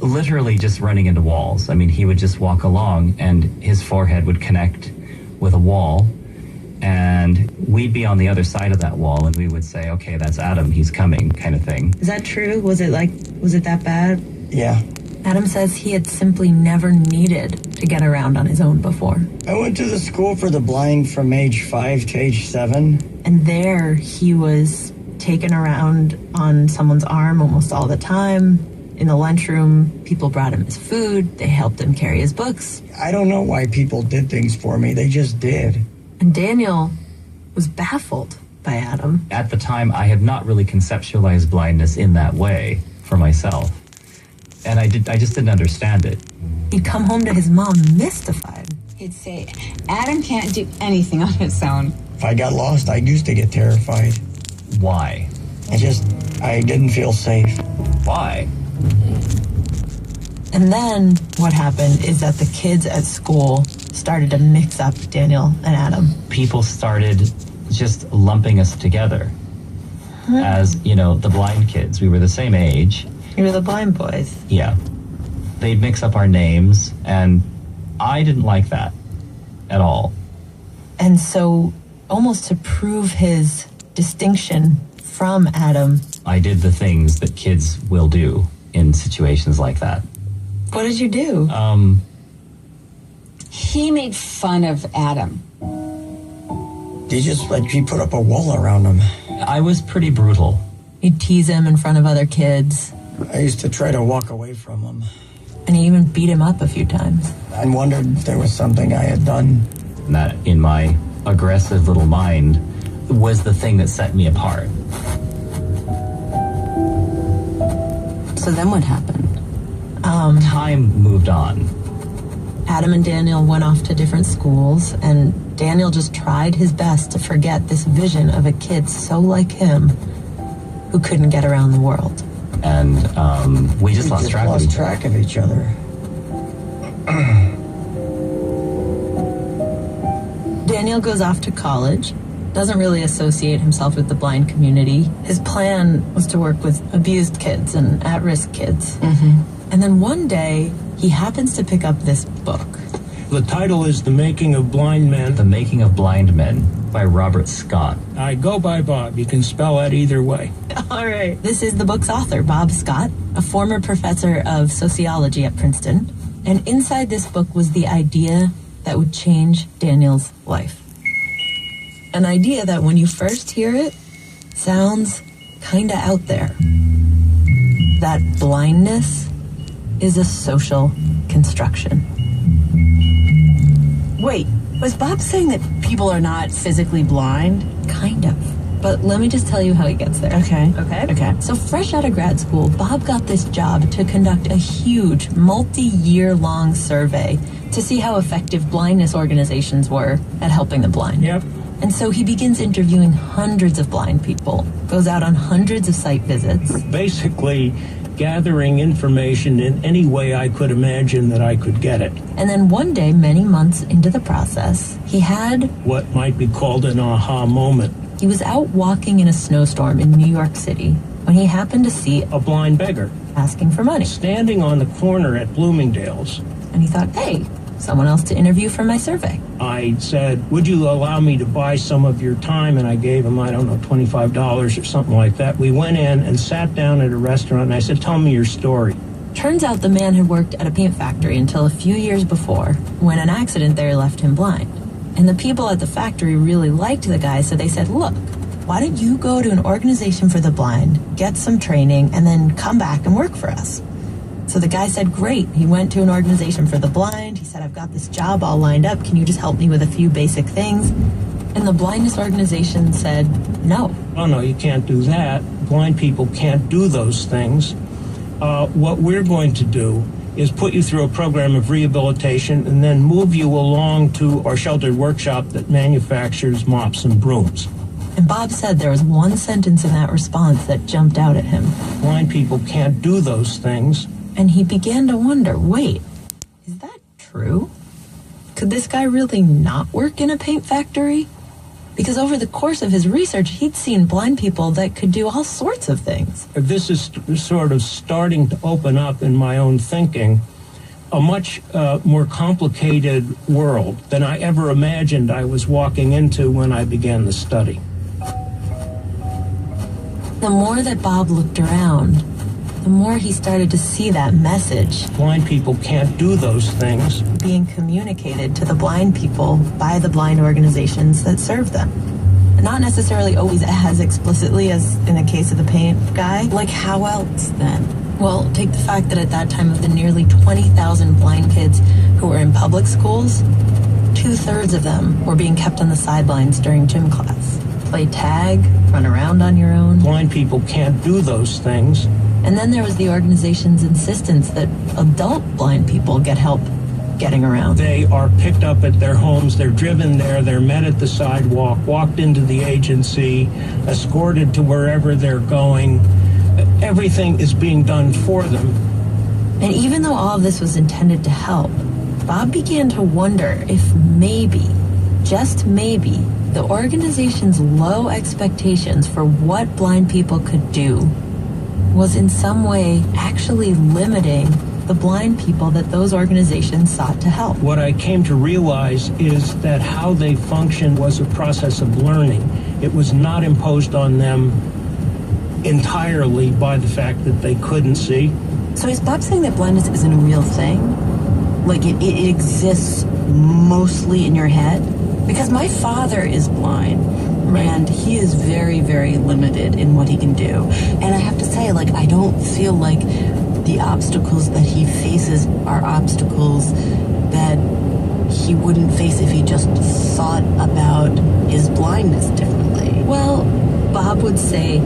literally just running into walls. I mean, he would just walk along and his forehead would connect with a wall, and we'd be on the other side of that wall, and we would say, okay, that's Adam, he's coming, kind of thing. Is that true? Was it that bad? Yeah. Adam says he had simply never needed to get around on his own before. I went to the school for the blind from age 5 to age 7. And there he was taken around on someone's arm almost all the time. In the lunchroom, people brought him his food. They helped him carry his books. I don't know why people did things for me. They just did. And Daniel was baffled by Adam. At the time, I had not really conceptualized blindness in that way for myself. And I just didn't understand it. He'd come home to his mom mystified. He'd say, Adam can't do anything on his own. If I got lost, I used to get terrified. Why? I didn't feel safe. Why? And then what happened is that the kids at school started to mix up Daniel and Adam. People started just lumping us together as, the blind kids. We were the same age. You were the blind boys. Yeah. They'd mix up our names, and I didn't like that at all. And so, almost to prove his distinction from Adam, I did the things that kids will do in situations like that. What did you do? He made fun of Adam. He put up a wall around him. I was pretty brutal. You'd tease him in front of other kids. I used to try to walk away from him. And he even beat him up a few times. I wondered if there was something I had done. And that, in my aggressive little mind, was the thing that set me apart. So then what happened? Time moved on. Adam and Daniel went off to different schools, and Daniel just tried his best to forget this vision of a kid so like him who couldn't get around the world. And we just lost track of each other. Daniel goes off to college, doesn't really associate himself with the blind community. His plan was to work with abused kids and at-risk kids. Mm-hmm. And then one day, he happens to pick up this book. The title is The Making of Blind Men. The Making of Blind Men by Robert Scott. I go by Bob. You can spell that either way. All right. This is the book's author, Bob Scott, a former professor of sociology at Princeton. And inside this book was the idea that would change Daniel's life. An idea that when you first hear it, sounds kind of out there. That blindness is a social construction. Wait, was Bob saying that people are not physically blind? Kind of. But let me just tell you how he gets there. Okay. So fresh out of grad school, Bob got this job to conduct a huge, multi-year-long survey to see how effective blindness organizations were at helping the blind. Yep. And so he begins interviewing hundreds of blind people, goes out on hundreds of site visits. Basically, gathering information in any way I could imagine that I could get it. And then one day, many months into the process, he had what might be called an aha moment. He was out walking in a snowstorm in New York City when he happened to see a blind beggar asking for money, standing on the corner at Bloomingdale's. And he thought, hey, someone else to interview for my survey. I said, would you allow me to buy some of your time? And I gave him, $25 or something like that. We went in and sat down at a restaurant, and I said, tell me your story. Turns out the man had worked at a paint factory until a few years before, when an accident there left him blind. And the people at the factory really liked the guy, so they said, look, why don't you go to an organization for the blind, get some training, and then come back and work for us? So the guy said, great. He went to an organization for the blind. He said, I've got this job all lined up. Can you just help me with a few basic things? And the blindness organization said, no. Oh, no, you can't do that. Blind people can't do those things. What we're going to do is put you through a program of rehabilitation and then move you along to our sheltered workshop that manufactures mops and brooms. And Bob said there was one sentence in that response that jumped out at him. Blind people can't do those things. And he began to wonder, wait, is that true? Could this guy really not work in a paint factory? Because over the course of his research, he'd seen blind people that could do all sorts of things. This is sort of starting to open up in my own thinking a much more complicated world than I ever imagined I was walking into when I began the study. The more that Bob looked around, the more he started to see that message Blind people can't do those things. being communicated to the blind people by the blind organizations that serve them. Not necessarily always as explicitly as in the case of the paint guy. Like, how else then? Well, take the fact that at that time of the nearly 20,000 blind kids who were in public schools, 2/3 of them were being kept on the sidelines during gym class. Play tag, run around on your own. Blind people can't do those things. And then there was the organization's insistence that adult blind people get help getting around. They are picked up at their homes, they're driven there, they're met at the sidewalk, walked into the agency, escorted to wherever they're going. Everything is being done for them. And even though all of this was intended to help, Bob began to wonder if maybe, just maybe, the organization's low expectations for what blind people could do was in some way actually limiting the blind people that those organizations sought to help. What I came to realize is that how they functioned was a process of learning. It was not imposed on them entirely by the fact that they couldn't see. So is Bob saying that blindness isn't a real thing? Like it exists mostly in your head? Because my father is blind. And he is very, very limited in what he can do. And I have to say, like, I don't feel like the obstacles that he faces are obstacles that he wouldn't face if he just thought about his blindness differently. Well, Bob would say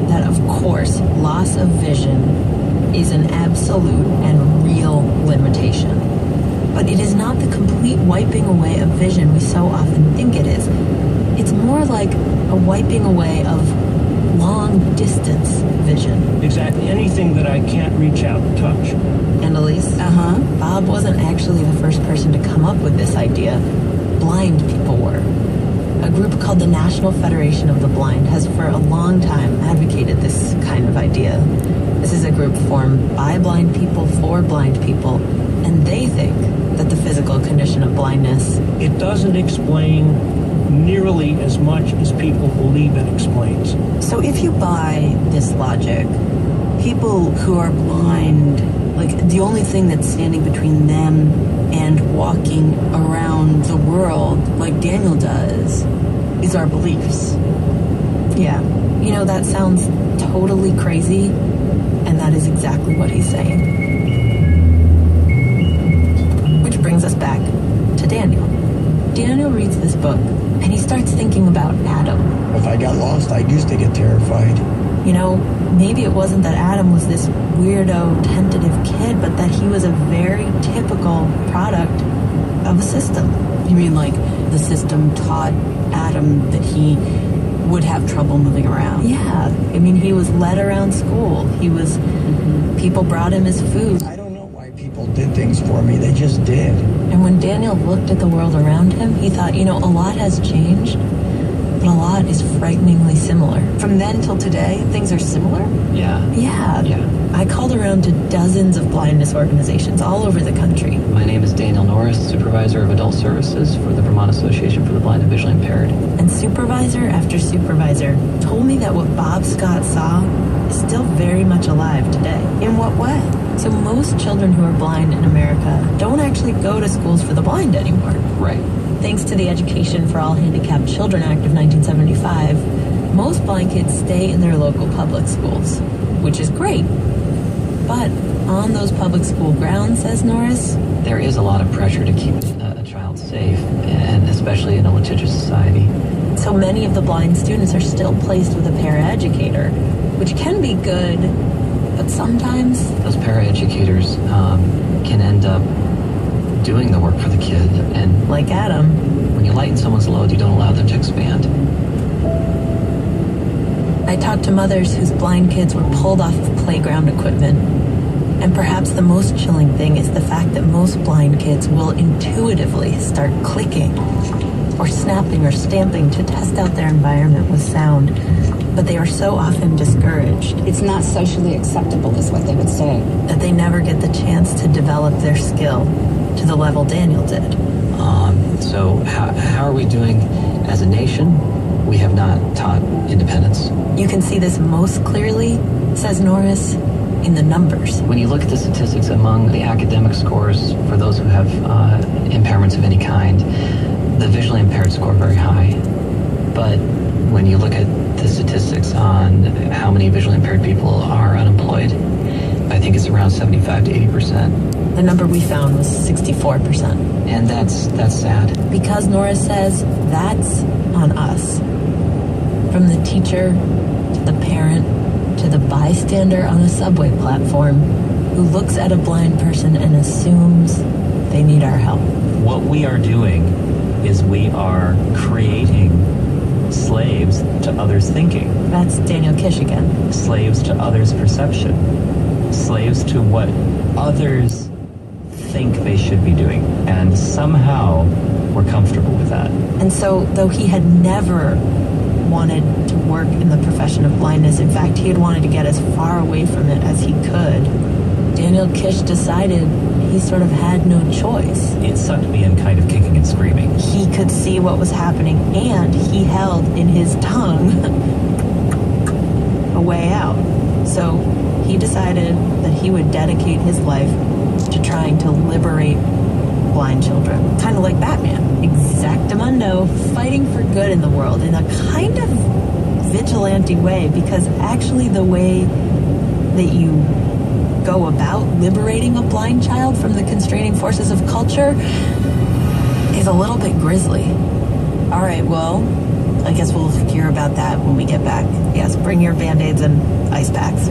that, of course, loss of vision is an absolute and real limitation. But it is not the complete wiping away of vision we so often think it is. It's more like a wiping away of long-distance vision. Exactly. Anything that I can't reach out and touch. And Elise, Bob wasn't actually the first person to come up with this idea. Blind people were. A group called the National Federation of the Blind has for a long time advocated this kind of idea. This is a group formed by blind people for blind people, and they think that the physical condition of blindness, It doesn't explain nearly as much as people believe it explains. So if you buy this logic, people who are blind, like the only thing that's standing between them and walking around the world like Daniel does is our beliefs. yeah, you know, that sounds totally crazy, and that is exactly what he's saying. Which brings us back to Daniel. Daniel reads this book, and he starts thinking about Adam. If I got lost, I used to get terrified. You know, maybe it wasn't that Adam was this weirdo, tentative kid, but that he was a very typical product of a system. You mean like the system taught Adam that he would have trouble moving around? Yeah, I mean, he was led around school. He was, people brought him his food. I don't know why people did things for me. They just did. And when Daniel looked at the world around him, he thought, you know, a lot has changed, but a lot is frighteningly similar. From then till today, things are similar? Yeah. Yeah. I called around to dozens of blindness organizations all over the country. My name is Daniel Norris, Supervisor of Adult Services for the Vermont Association for the Blind and Visually Impaired. And supervisor after supervisor told me that what Bob Scott saw is still very much alive today. In what way? So most children who are blind in America don't actually go to schools for the blind anymore. Right. Thanks to the Education for All Handicapped Children Act of 1975, most blind kids stay in their local public schools, which is great. But on those public school grounds, says Norris, There is a lot of pressure to keep a child safe, and especially in a litigious society. so many of the blind students are still placed with a paraeducator, which can be good, but sometimes Those paraeducators can end up doing the work for the kid, and like Adam, when you lighten someone's load, you don't allow them to expand. I talked to mothers whose blind kids were pulled off of playground equipment. And perhaps the most chilling thing is the fact that most blind kids will intuitively start clicking or snapping or stamping to test out their environment with sound, but they are so often discouraged It's not socially acceptable, is what they would say. that they never get the chance to develop their skill to the level Daniel did. So how are we doing as a nation? We have not taught independence. You can see this most clearly, says Norris, in the numbers. When you look at the statistics among the academic scores for those who have impairments of any kind, the visually impaired score very high. But when you look at the statistics on how many visually impaired people are unemployed, I think it's around 75 to 80%. The number we found was 64%. And that's sad. Because Norris says that's on us. From the teacher to the parent to the bystander on a subway platform who looks at a blind person and assumes they need our help. What we are doing is we are creating slaves to others' thinking, That's Daniel Kish again. slaves to others' perception, slaves to what others think they should be doing. And somehow we're comfortable with that. And so, though he had never wanted to work in the profession of blindness, in fact, he had wanted to get as far away from it as he could, Daniel Kish decided he sort of had no choice. It sucked me in kind of kicking and screaming. He could see what was happening, and he held in his tongue a way out. So he decided that he would dedicate his life to trying to liberate blind children. Kind of like Batman. Exactamundo, fighting for good in the world in a kind of vigilante way, because actually the way that you go about liberating a blind child from the constraining forces of culture is a little bit grisly. All right, well, I guess we'll hear about that when we get back. Yes, bring your Band-Aids and ice packs.